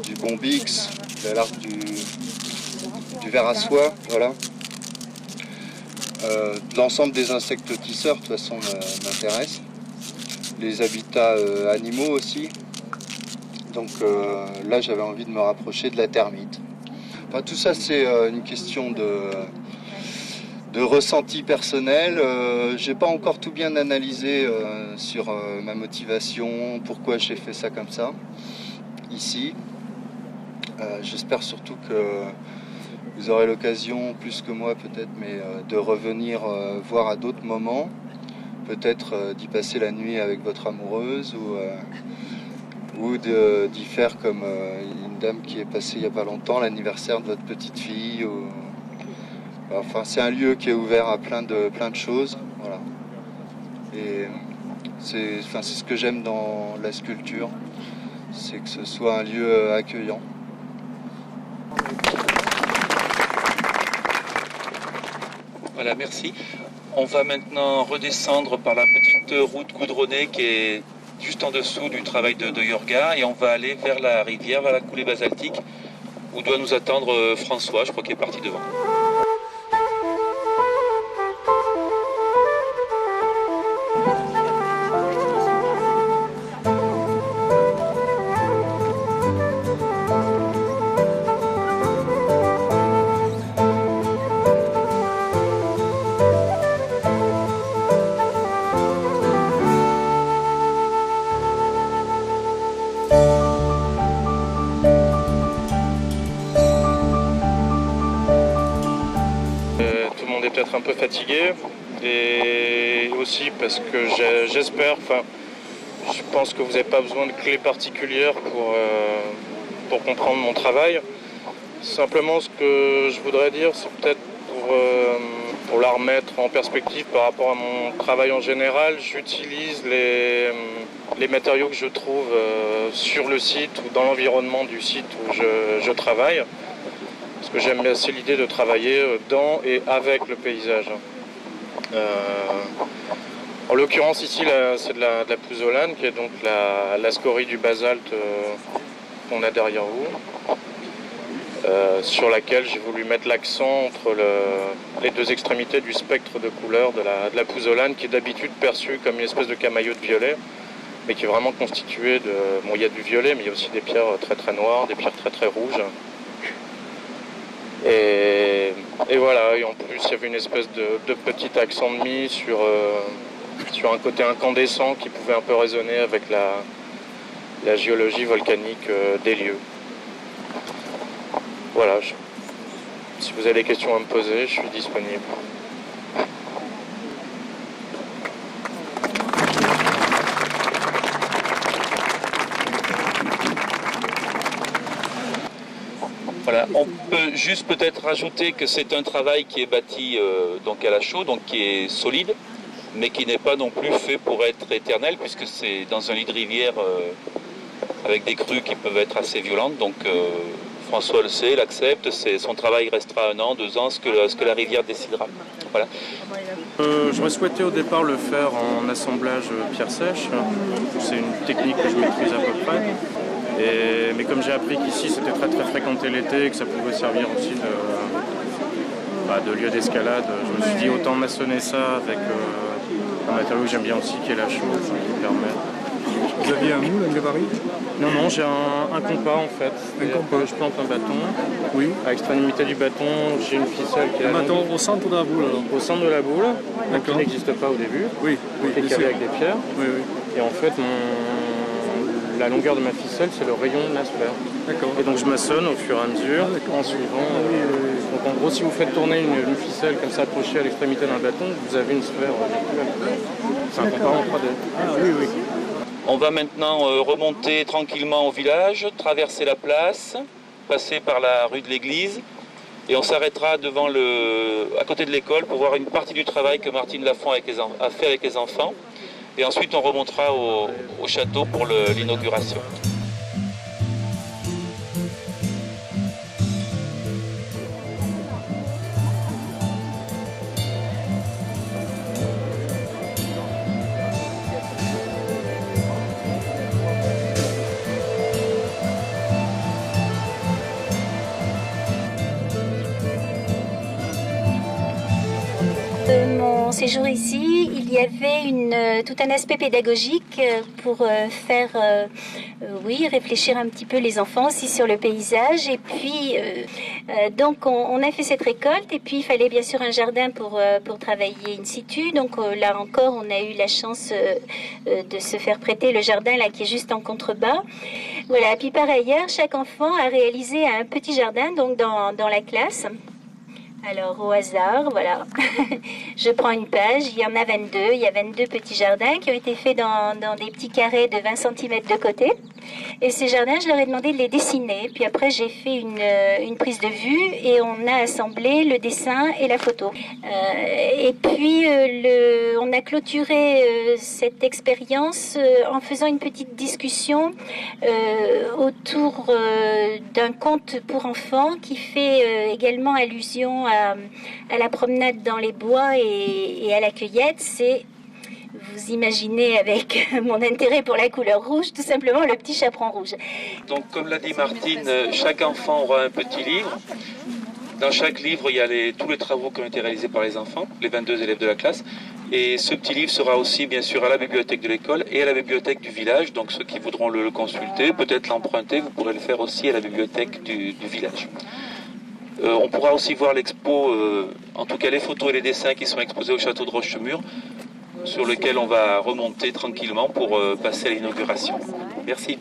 du bombix, de l'arc du ver à soie, voilà. L'ensemble des insectes tisseurs, de toute façon, m'intéresse. Les habitats animaux aussi. Donc là, j'avais envie de me rapprocher de la termite. Enfin, tout ça, c'est une question de ressenti personnel. J'ai pas encore tout bien analysé sur ma motivation, pourquoi j'ai fait ça comme ça, ici. J'espère surtout que vous aurez l'occasion, plus que moi peut-être, mais de revenir voir à d'autres moments. Peut-être d'y passer la nuit avec votre amoureuse ou d'y faire comme une dame qui est passée il n'y a pas longtemps, l'anniversaire de votre petite fille. Enfin, c'est un lieu qui est ouvert à plein de choses. Voilà. Et c'est ce que j'aime dans la sculpture, c'est que ce soit un lieu accueillant. Voilà, merci. On va maintenant redescendre par la petite route goudronnée qui est juste en dessous du travail de Yorga et on va aller vers la rivière, vers la coulée basaltique où doit nous attendre François, je crois qu'il est parti devant. Peut-être un peu fatigué et aussi parce que j'espère, je pense que vous n'avez pas besoin de clés particulières pour comprendre mon travail. Simplement ce que je voudrais dire, c'est peut-être pour la remettre en perspective par rapport à mon travail en général, j'utilise les matériaux que je trouve sur le site ou dans l'environnement du site où je travaille. Parce que j'aime assez l'idée de travailler dans et avec le paysage. En l'occurrence ici, c'est de la pouzzolane, qui est donc la scorie du basalte qu'on a derrière vous, sur laquelle j'ai voulu mettre l'accent entre les deux extrémités du spectre de couleurs de la pouzzolane, qui est d'habitude perçue comme une espèce de camaillot de violet, mais qui est vraiment constitué de... Bon, il y a du violet, mais il y a aussi des pierres très très noires, des pierres très très rouges. Et voilà, et en plus il y avait une espèce de petit accent de mise sur un côté incandescent qui pouvait un peu résonner avec la géologie volcanique des lieux. Voilà, si vous avez des questions à me poser, je suis disponible. Voilà, on peut juste peut-être rajouter que c'est un travail qui est bâti donc à la chaux, donc qui est solide, mais qui n'est pas non plus fait pour être éternel, puisque c'est dans un lit de rivière avec des crues qui peuvent être assez violentes. Donc François le sait, l'accepte, son travail restera 1 an, 2 ans, ce que la rivière décidera. Voilà. J'aurais souhaité au départ le faire en assemblage pierre sèche. C'est une technique que je maîtrise à peu près. Mais comme j'ai appris qu'ici c'était très très fréquenté l'été et que ça pouvait servir aussi de lieu d'escalade, je me suis dit autant maçonner ça avec un matériau que j'aime bien aussi qui est la chaux, qui permet. Vous aviez un moule, un gabarit? Non, j'ai un compas en fait. Un compas. Je plante un bâton. Oui. À l'extrémité du bâton, j'ai une ficelle qui est un bâton au centre de la boule alors. Au centre de la boule, qui n'existe pas au début. Oui, qui est calé avec des pierres. Oui. Et en fait, la longueur de ma ficelle, c'est le rayon de la sphère. D'accord. Et donc je maçonne au fur et à mesure, en suivant. Donc en gros, si vous faites tourner une ficelle comme ça accrochée à l'extrémité d'un bâton, vous avez une sphère virtuelle. C'est un compas en 3D. Ah oui. On va maintenant remonter tranquillement au village, traverser la place, passer par la rue de l'église et on s'arrêtera à côté de l'école pour voir une partie du travail que Martine Lafont a fait avec les enfants. Et ensuite on remontera au château pour l'inauguration. séjour ici, il y avait tout un aspect pédagogique pour faire réfléchir un petit peu les enfants aussi sur le paysage. Et puis, donc, on a fait cette récolte. Et puis, il fallait bien sûr un jardin pour travailler in situ. Donc, là encore, on a eu la chance de se faire prêter le jardin là qui est juste en contrebas. Voilà. Puis, par ailleurs, chaque enfant a réalisé un petit jardin donc dans la classe. Alors, au hasard, voilà, je prends une page, il y en a 22, il y a 22 petits jardins qui ont été faits dans des petits carrés de 20 cm de côté. Et ces jardins, je leur ai demandé de les dessiner. Puis après, j'ai fait une prise de vue et on a assemblé le dessin et la photo. Et puis, on a clôturé cette expérience en faisant une petite discussion autour d'un conte pour enfants qui fait également allusion à la promenade dans les bois et à la cueillette. C'est, vous imaginez avec mon intérêt pour la couleur rouge, tout simplement le petit chaperon rouge. Donc comme l'a dit Martine, chaque enfant aura un petit livre. Dans chaque livre, il y a tous les travaux qui ont été réalisés par les enfants, les 22 élèves de la classe. Et ce petit livre sera aussi bien sûr à la bibliothèque de l'école et à la bibliothèque du village. Donc ceux qui voudront le consulter, peut-être l'emprunter, vous pourrez le faire aussi à la bibliothèque du village. On pourra aussi voir l'expo, en tout cas les photos et les dessins qui sont exposés au château de Rochemur, sur lequel on va remonter tranquillement pour passer à l'inauguration. Merci.